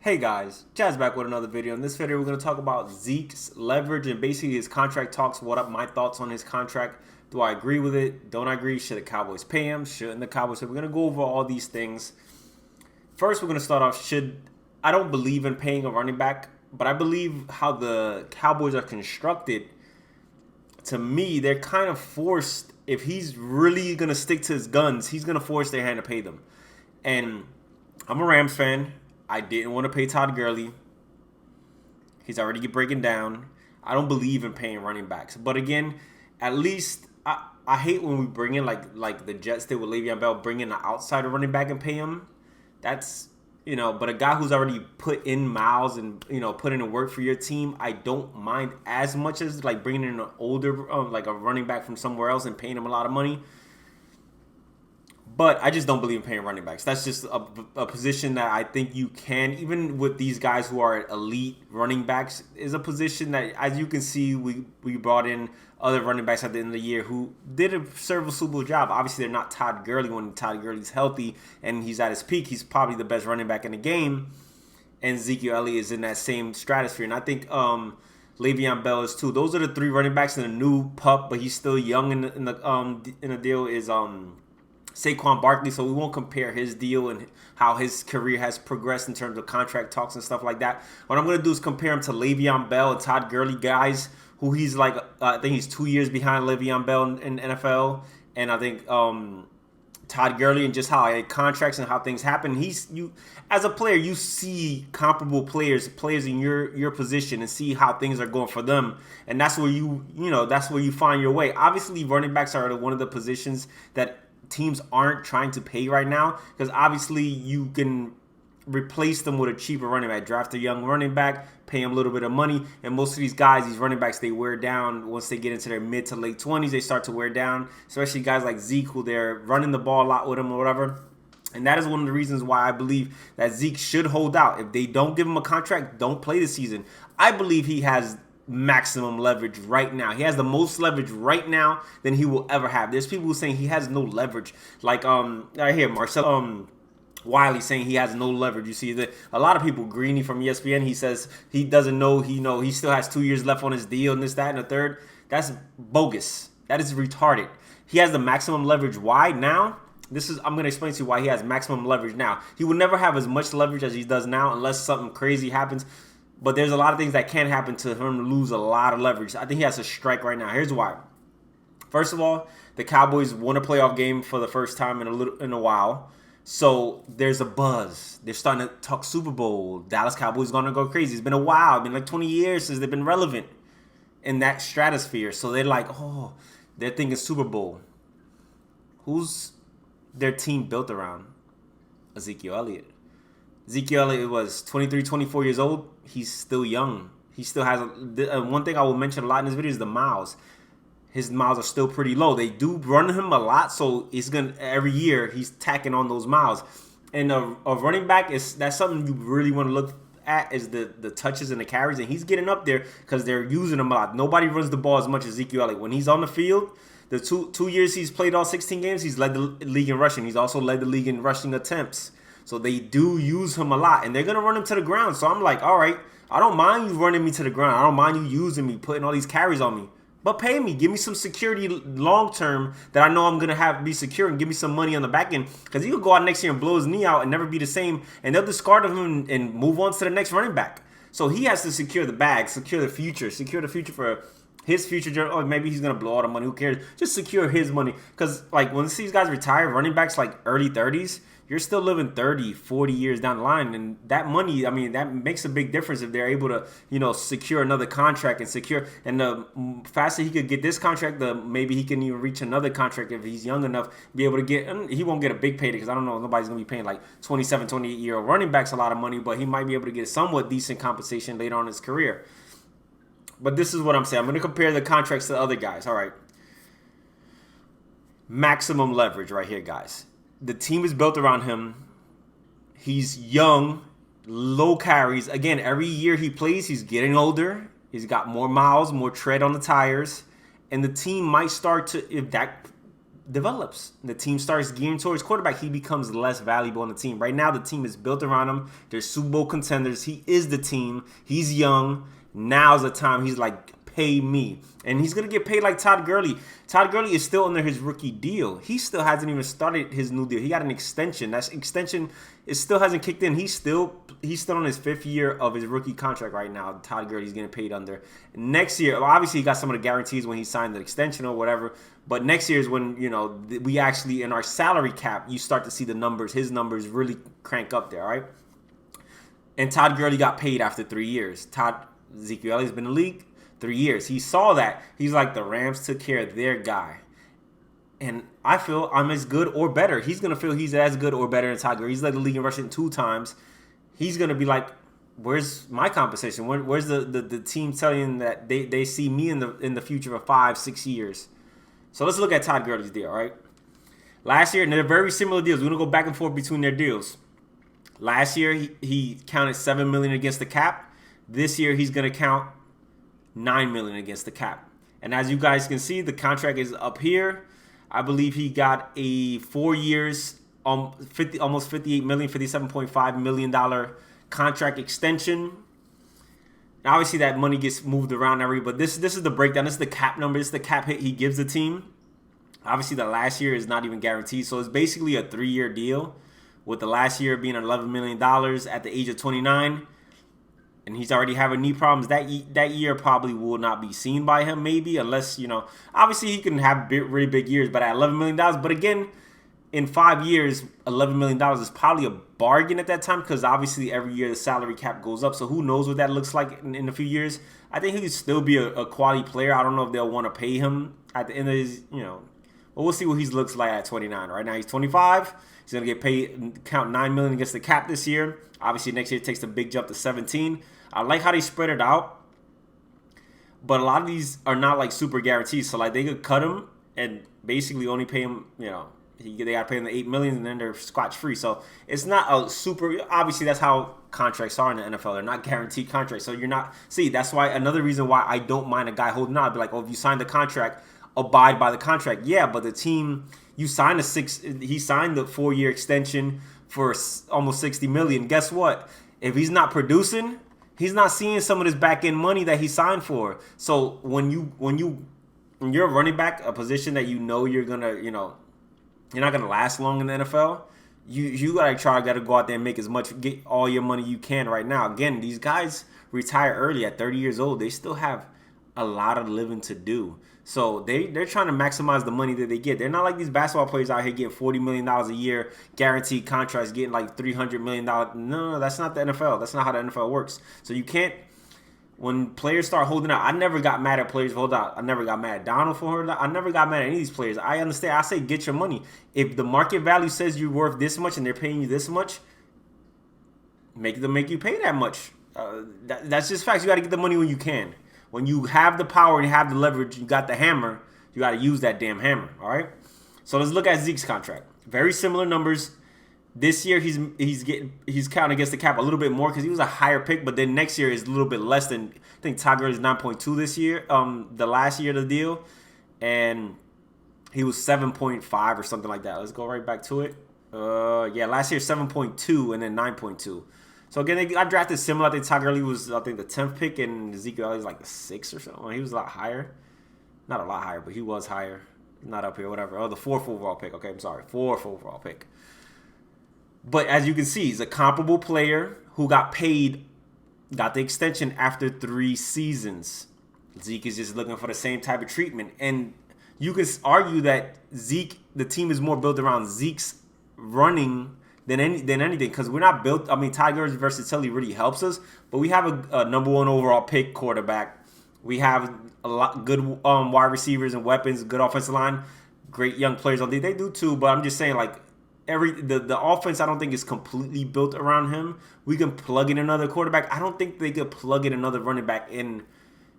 Hey guys, Jazz back with another video. In this video, we're going to talk about Zeke's leverage and basically his contract talks. What up, my thoughts on his contract? Do I agree with it? Don't I agree? Should the Cowboys pay him? Shouldn't the Cowboys? So we're going to go over all these things. First, we're going to start off. I don't believe in paying a running back, but I believe how the Cowboys are constructed. To me, they're kind of forced. If he's really going to stick to his guns, he's going to force their hand to pay them. And I'm a Rams fan. I didn't want to pay Todd Gurley. He's already breaking down. I don't believe in paying running backs. But again, at least I hate when we bring in like the Jets did with Le'Veon Bell, bring in an outsider running back and pay him. That's, but a guy who's already put in miles and, put in work for your team, I don't mind as much as like bringing in an older, like a running back from somewhere else and paying him a lot of money. But I just don't believe in paying running backs. That's just a position that I think you can, even with these guys who are elite running backs, is a position that, as you can see, we brought in other running backs at the end of the year who did a serviceable job. Obviously, they're not Todd Gurley. When Todd Gurley's healthy and he's at his peak, he's probably the best running back in the game. And Ezekiel Elliot is in that same stratosphere. And I think Le'Veon Bell is too. Those are the three running backs. And the new pup, but he's still young in the deal is Saquon Barkley, so we won't compare his deal and how his career has progressed in terms of contract talks and stuff like that. What I'm going to do is compare him to Le'Veon Bell and Todd Gurley, guys, who he's like, I think he's 2 years behind Le'Veon Bell in NFL. And I think Todd Gurley and just how contracts and how things happen. You as a player, you see comparable players in your position and see how things are going for them. And that's where that's where you find your way. Obviously, running backs are one of the positions that teams aren't trying to pay right now, because obviously you can replace them with a cheaper running back. Draft a young running back, pay him a little bit of money, and most of these guys, these running backs, they wear down once they get into their mid to late 20s. They start to wear down, especially guys like Zeke, who they're running the ball a lot with him or whatever. And that is one of the reasons why I believe that Zeke should hold out. If they don't give him a contract, don't play the season. I believe he has maximum leverage right now. He has the most leverage right now than he will ever have. There's people who saying he has no leverage. Like right here, Marcel Wiley saying he has no leverage. You see that a lot of people, Greeny from ESPN, he says he doesn't know he still has 2 years left on his deal and this, that, and the third. That's bogus. That is retarded. He has the maximum leverage. Why now? I'm going to explain to you why he has maximum leverage now. He will never have as much leverage as he does now unless something crazy happens. But there's a lot of things that can happen to him to lose a lot of leverage. I think he has to strike right now. Here's why. First of all, the Cowboys won a playoff game for the first time in a while. So there's a buzz. They're starting to talk Super Bowl. Dallas Cowboys going to go crazy. It's been a while. It's been like 20 years since they've been relevant in that stratosphere. So they're like, they're thinking Super Bowl. Who's their team built around? Ezekiel Elliot. Ezekiel Elliott was 23, 24 years old. He's still young. He still has one thing I will mention a lot in this video is the miles. His miles are still pretty low. They do run him a lot, so every year he's tacking on those miles. And a running back that's something you really want to look at is the touches and the carries, and he's getting up there because they're using him a lot. Nobody runs the ball as much as Ezekiel Elliott. When he's on the field, the two years he's played all 16 games, he's led the league in rushing. He's also led the league in rushing attempts. So they do use him a lot, and they're going to run him to the ground. So I'm like, all right, I don't mind you running me to the ground. I don't mind you using me, putting all these carries on me. But pay me. Give me some security long-term that I know I'm going to be secure, and give me some money on the back end. Because he could go out next year and blow his knee out and never be the same, and they'll discard him and move on to the next running back. So he has to secure the bag, secure the future for his future. Or maybe he's going to blow all the money. Who cares? Just secure his money. Because like when these guys retire, running backs like early 30s, you're still living 30, 40 years down the line. And that money, I mean, that makes a big difference if they're able to, secure another contract and the faster he could get this contract, the maybe he can even reach another contract if he's young enough, be able to get, and he won't get a big payday because I don't know, nobody's going to be paying like 27, 28-year-old running backs a lot of money, but he might be able to get somewhat decent compensation later on in his career. But this is what I'm saying. I'm going to compare the contracts to the other guys. All right. Maximum leverage right here, guys. The team is built around him. He's young, low carries. Again, every year he plays, he's getting older. He's got more miles, more tread on the tires. And the team might start to, if develops. The team starts gearing towards quarterback. He becomes less valuable on the team. Right now, the team is built around him. They're Super Bowl contenders. He is the team. He's young. Now's the time. He's like, pay me. And he's going to get paid like Todd Gurley. Todd Gurley is still under his rookie deal. He still hasn't even started his new deal. He got an extension. That extension still hasn't kicked in. He's still on his 5th year of his rookie contract right now. Todd Gurley's getting paid under. Next year, well, obviously he got some of the guarantees when he signed the extension or whatever. But next year is when, we actually, in our salary cap, you start to see the numbers, his numbers really crank up there, all right? And Todd Gurley got paid after 3 years. Ezekiel Elliott's been in the league 3 years. He saw that. He's like, the Rams took care of their guy. And I feel I'm as good or better. He's going to feel he's as good or better than Todd Gurley. He's led the league in rushing 2 times. He's going to be like, where's my compensation? Where's the team telling that they see me in the future of 5-6 years? So let's look at Todd Gurley's deal, all right? Last year, and they're very similar deals. We're going to go back and forth between their deals. Last year, he counted $7 million against the cap. This year, he's going to count $9 million against the cap. And as you guys can see, the contract is up here. I believe he got a 4 years, almost $58 million, $57.5 million contract extension. Now, obviously, that money gets moved around but this is the breakdown. This is the cap number. This is the cap hit he gives the team. Obviously, the last year is not even guaranteed. So it's basically a 3-year deal, with the last year being $11 million at the age of 29. And he's already having knee problems. That year probably will not be seen by him, maybe, unless, obviously he can have really big years, but at $11 million. But again, in 5 years, $11 million is probably a bargain at that time, because obviously every year the salary cap goes up. So who knows what that looks like in a few years. I think he could still be a quality player. I don't know if they'll want to pay him at the end of his, but we'll see what he looks like at 29. Right now he's 25. He's going to get paid, count $9 million against the cap this year. Obviously next year it takes a big jump to 17. I like how they spread it out, but a lot of these are not like super guarantees. So like they could cut him and basically only pay him, they got to pay him the $8 million and then they're scotch free. So it's not a super. Obviously that's how contracts are in the NFL. They're not guaranteed contracts. So you're not. See, that's why another reason why I don't mind a guy holding out. I'd be like, oh, if you signed the contract, abide by the contract. Yeah, but the team he signed the 4-year extension for almost $60 million. Guess what? If he's not producing, he's not seeing some of this back end money that he signed for. So when you're a running back, a position that you're gonna, you're not gonna last long in the NFL, you gotta go out there and make get all your money you can right now. Again, these guys retire early at 30 years old. They still have a lot of living to do. So they're trying to maximize the money that they get. They're not like these basketball players out here getting $40 million a year, guaranteed contracts, getting like $300 million. No, that's not the NFL. That's not how the NFL works. So you can't, when players start holding out, I never got mad at players who hold out. I never got mad at Donald for holding out. I never got mad at any of these players. I understand. I say get your money. If the market value says you're worth this much and they're paying you this much, make them make you pay that much. That's just facts. You got to get the money when you can. When you have the power and you have the leverage, you got the hammer, you got to use that damn hammer, all right? So let's look at Zeke's contract. Very similar numbers. This year he's counting against the cap a little bit more because he was a higher pick, but then next year is a little bit less than, I think Todd Gurley is 9.2 this year, the last year of the deal, and he was 7.5 or something like that. Let's go right back to it. Last year 7.2 and then 9.2. So again, I drafted similar. I think Todd Gurley was, the 10th pick, and Ezekiel Elliott was like the 6th or something. He was a lot higher. Not a lot higher, but he was higher. Not up here, whatever. Oh, the 4th overall pick. Okay, I'm sorry. 4th overall pick. But as you can see, he's a comparable player who got paid, got the extension after 3 seasons. Zeke is just looking for the same type of treatment. And you can argue that the team is more built around Zeke's running than anything, because we're not built. I mean, Todd Gurley's versatility really helps us, but we have a number 1 overall pick quarterback. We have a lot good wide receivers and weapons, good offensive line, great young players on the. They do too, but I'm just saying, like, the offense I don't think is completely built around him. We can plug in another quarterback. I don't think they could plug in another running back and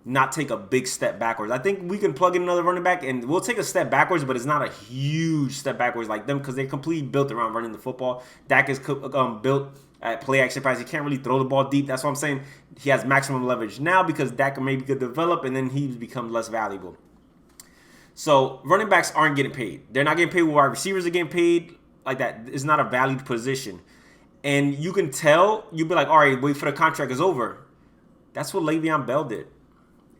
not take a big step backwards. I think we can plug in another running back and we'll take a step backwards, but it's not a huge step backwards like them because they're completely built around running the football. Dak is built at play action pass. He can't really throw the ball deep. That's what I'm saying. He has maximum leverage now because Dak maybe could develop and then he becomes less valuable. So running backs aren't getting paid. They're not getting paid where wide receivers are getting paid like that. It's not a valued position. And you can tell, you'll be like, all right, wait for the contract is over. That's what Le'Veon Bell did.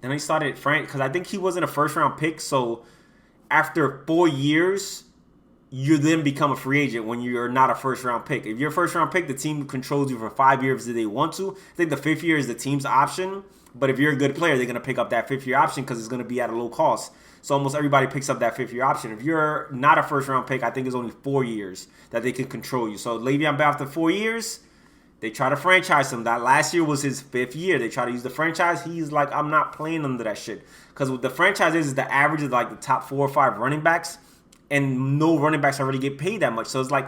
And he started because I think he wasn't a first round pick. So after 4 years, you then become a free agent when you're not a first round pick. If you're a first round pick, the team controls you for 5 years if they want to. I think the 5th year is the team's option. But if you're a good player, they're going to pick up that 5th year option because it's going to be at a low cost. So almost everybody picks up that 5th year option. If you're not a first round pick, I think it's only 4 years that they can control you. So Le'Veon Bell, after 4 years, they try to franchise him. That last year was his 5th year. They try to use the franchise. He's like, I'm not playing under that shit. Because what the franchise is the average of like the top 4 or 5 running backs. And no running backs already get paid that much. So it's like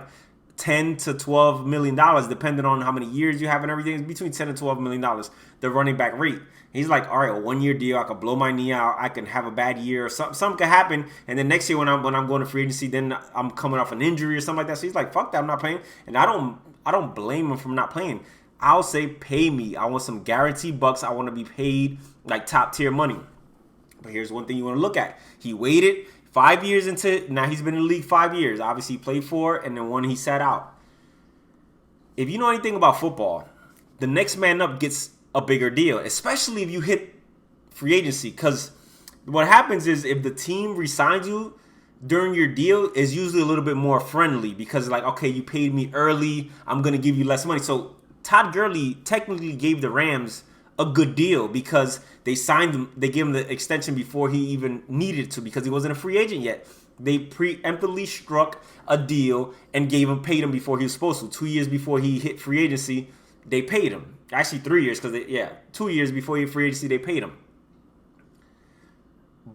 $10 to $12 million, depending on how many years you have and everything. It's between $10 and $12 million, the running back rate. He's like, all right, a 1 year deal. I could blow my knee out. I can have a bad year. Something could happen. And then next year when I'm going to free agency, then I'm coming off an injury or something like that. So he's like, fuck that, I'm not playing. And I don't blame him for not playing. I'll say, pay me. I want some guaranteed bucks. I want to be paid like top tier money. But here's one thing you want to look at. He waited 5 years into, now he's been in the league 5 years. Obviously, he played 4, and then 1 he sat out. If you know anything about football, the next man up gets a bigger deal, especially if you hit free agency. Because what happens is if the team resigns you during your deal, is usually a little bit more friendly because like, okay, you paid me early, I'm going to give you less money. So Todd Gurley technically gave the Rams a good deal because they signed him, they gave him the extension before he even needed to because he wasn't a free agent yet. They preemptively struck a deal and paid him before he was supposed to. 2 years before he hit free agency, they paid him. Actually 3 years because 2 years before he hit free agency, they paid him.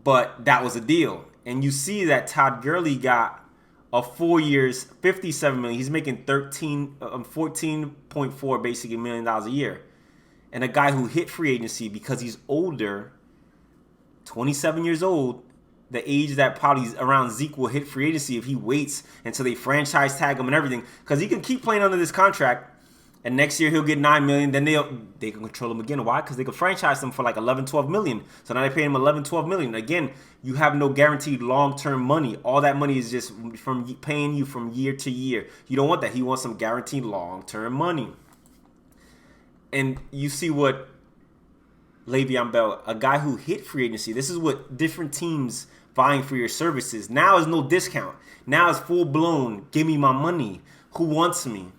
But that was a deal. And you see that Todd Gurley got a 4 years, $57 million. He's making 14.4 basically $1 million a year. And a guy who hit free agency because he's older, 27 years old, the age that probably around Zeke will hit free agency if he waits until they franchise tag him and everything. Because he can keep playing under this contract. And next year he'll get $9 million. Then they can control him again. Why? Because they can franchise him for like $11-12 million. So now they pay him $11-12 million. Again, you have no guaranteed long-term money. All that money is just from paying you from year to year. You don't want that. He wants some guaranteed long-term money. And you see what Le'Veon Bell, a guy who hit free agency, this is what different teams vying for your services. Now is no discount. Now it's full-blown, give me my money. Who wants me?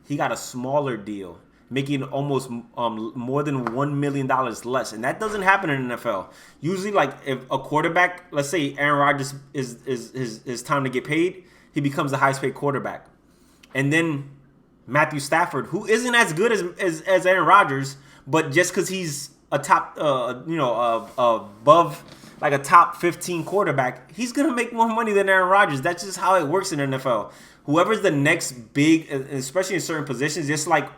He got a smaller deal, making almost more than $1 million less. And that doesn't happen in the NFL. Usually, like, if a quarterback, let's say Aaron Rodgers is time to get paid, he becomes the highest paid quarterback. And then Matthew Stafford, who isn't as good as Aaron Rodgers, but just because he's a top, above like a top 15 quarterback, he's going to make more money than Aaron Rodgers. That's just how it works in the NFL. Whoever's the next big, especially in certain positions, just like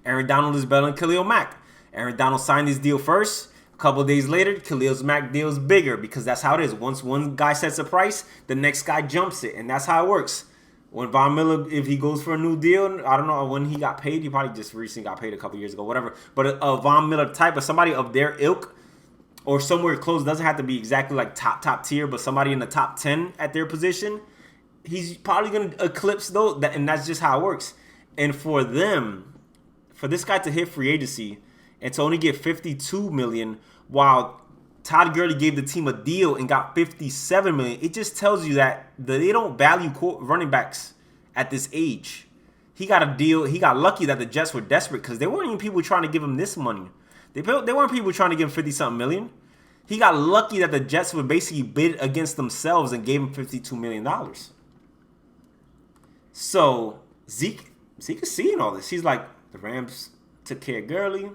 Aaron Donald is better than Khalil Mack. Aaron Donald signed his deal first. A couple of days later, Khalil Mack deal is bigger because that's how it is. Once one guy sets a price, the next guy jumps it, and that's how it works. When Von Miller, if he goes for a new deal, I don't know when he got paid. He probably just recently got paid a couple years ago, whatever. But a Von Miller type of somebody of their ilk or somewhere close, doesn't have to be exactly like top tier, but somebody in the top 10 at their position, he's probably going to eclipse those, and that's just how it works. And for this guy to hit free agency and to only get $52 million, while Todd Gurley gave the team a deal and got $57 million, it just tells you that they don't value running backs at this age. He got a deal. He got lucky that the Jets were desperate because there weren't even people trying to give him this money. They weren't people trying to give him 50-something million. He got lucky that the Jets would basically bid against themselves and gave him $52 million. So Zeke is seeing all this. He's like, the Rams took care of Gurley.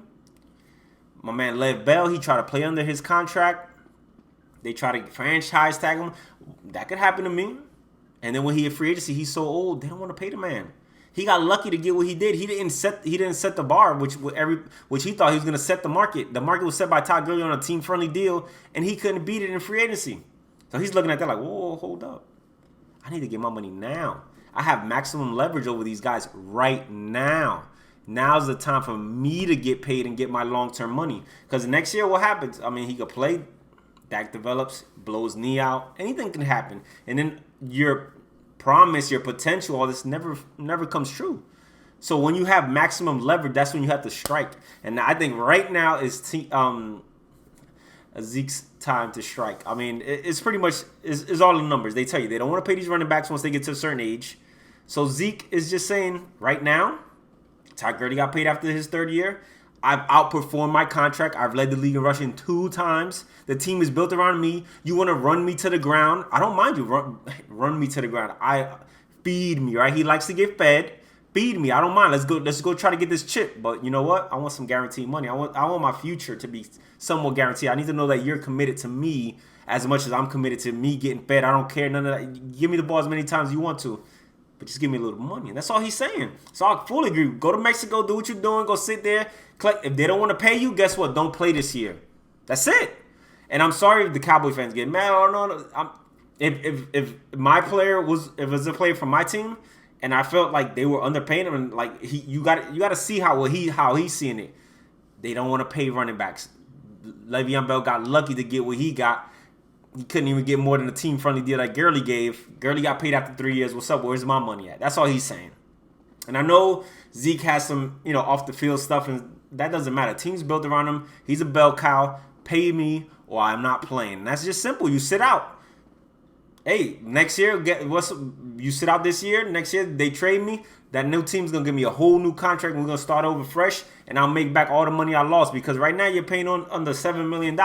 My man Lev Bell, he tried to play under his contract. They try to franchise tag him. That could happen to me. And then when he hit free agency, he's so old, they don't want to pay the man. He got lucky to get what he did. He didn't set the bar, which he thought he was going to set the market. The market was set by Todd Gurley on a team-friendly deal, and he couldn't beat it in free agency. So he's looking at that like, whoa, hold up. I need to get my money now. I have maximum leverage over these guys right now. Now's the time for me to get paid and get my long-term money. Because next year, what happens? I mean, he could play Dak develops, blows knee out. Anything can happen. And then your promise, your potential, all this never comes true. So when you have maximum leverage, that's when you have to strike. And I think right now is Zeke's time to strike. I mean, it's pretty much is all the numbers. They tell you they don't want to pay these running backs once they get to a certain age. So Zeke is just saying right now, Todd Gurley got paid after his 3rd year. I've outperformed my contract. I've led the league in rushing 2 times. The team is built around me. You want to run me to the ground? I don't mind you. Run me to the ground. Feed me, right? He likes to get fed. Feed me. I don't mind. Let's go try to get this chip. But you know what? I want some guaranteed money. I want my future to be somewhat guaranteed. I need to know that you're committed to me as much as I'm committed to me getting fed. I don't care. None of that. Give me the ball as many times as you want to. But just give me a little money. And that's all he's saying. So I fully agree. Go to Mexico. Do what you're doing. Go sit there. Collect. If they don't want to pay you, guess what? Don't play this year. That's it. And I'm sorry if the Cowboy fans get mad. Oh, no. If my player was a player from my team, and I felt like they were underpaying him, and like you got to see how he's seeing it. They don't want to pay running backs. Le'Veon Bell got lucky to get what he got. He couldn't even get more than a team-friendly deal that Gurley gave. Gurley got paid after 3 years. What's up? Where's my money at? That's all he's saying. And I know Zeke has some, off the field stuff, and that doesn't matter. Team's built around him. He's a bell cow. Pay me, or I'm not playing. And that's just simple. You sit out. Hey, next year, you sit out this year. Next year, they trade me. That new team's going to give me a whole new contract. And we're going to start over fresh. And I'll make back all the money I lost. Because right now, you're paying under $7 million.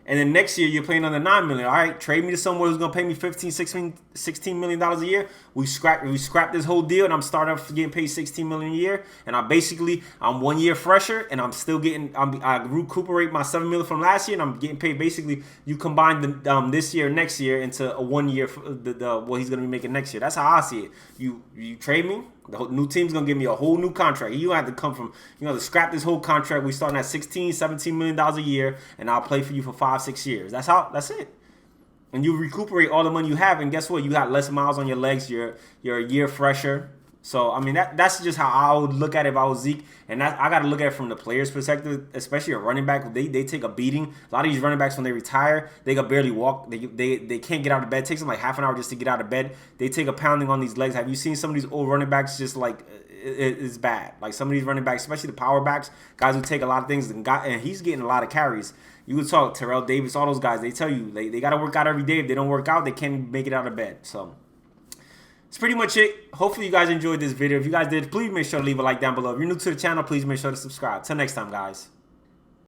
And then next year, you're paying under $9 million. All right, trade me to someone who's going to pay me $16 million a year. We scrap this whole deal, and I'm starting off getting paid $16 million a year. And I'm 1 year fresher, and I'm still getting, I recuperate my $7 million from last year, and I'm getting paid basically, you combine this year and next year into a 1 year, what he's going to be making next year. That's how I see it. You trade me. The new team's going to give me a whole new contract. You have to come from, to scrap this whole contract. We starting at $17 million a year, and I'll play for you for 5-6 years. That's it. And you recuperate all the money you have, and guess what? You got less miles on your legs. You're a year fresher. So, I mean, that's just how I would look at it if I was Zeke. And I got to look at it from the player's perspective, especially a running back. They take a beating. A lot of these running backs, when they retire, they can barely walk. They can't get out of bed. It takes them like half an hour just to get out of bed. They take a pounding on these legs. Have you seen some of these old running backs just like it's bad? Like some of these running backs, especially the power backs, guys who take a lot of things, and he's getting a lot of carries. You would talk Terrell Davis, all those guys. They tell you they got to work out every day. If they don't work out, they can't make it out of bed. So that's pretty much it. Hopefully you guys enjoyed this video. If you guys did, please make sure to leave a like down below. If you're new to the channel, please make sure to subscribe. Till next time, guys.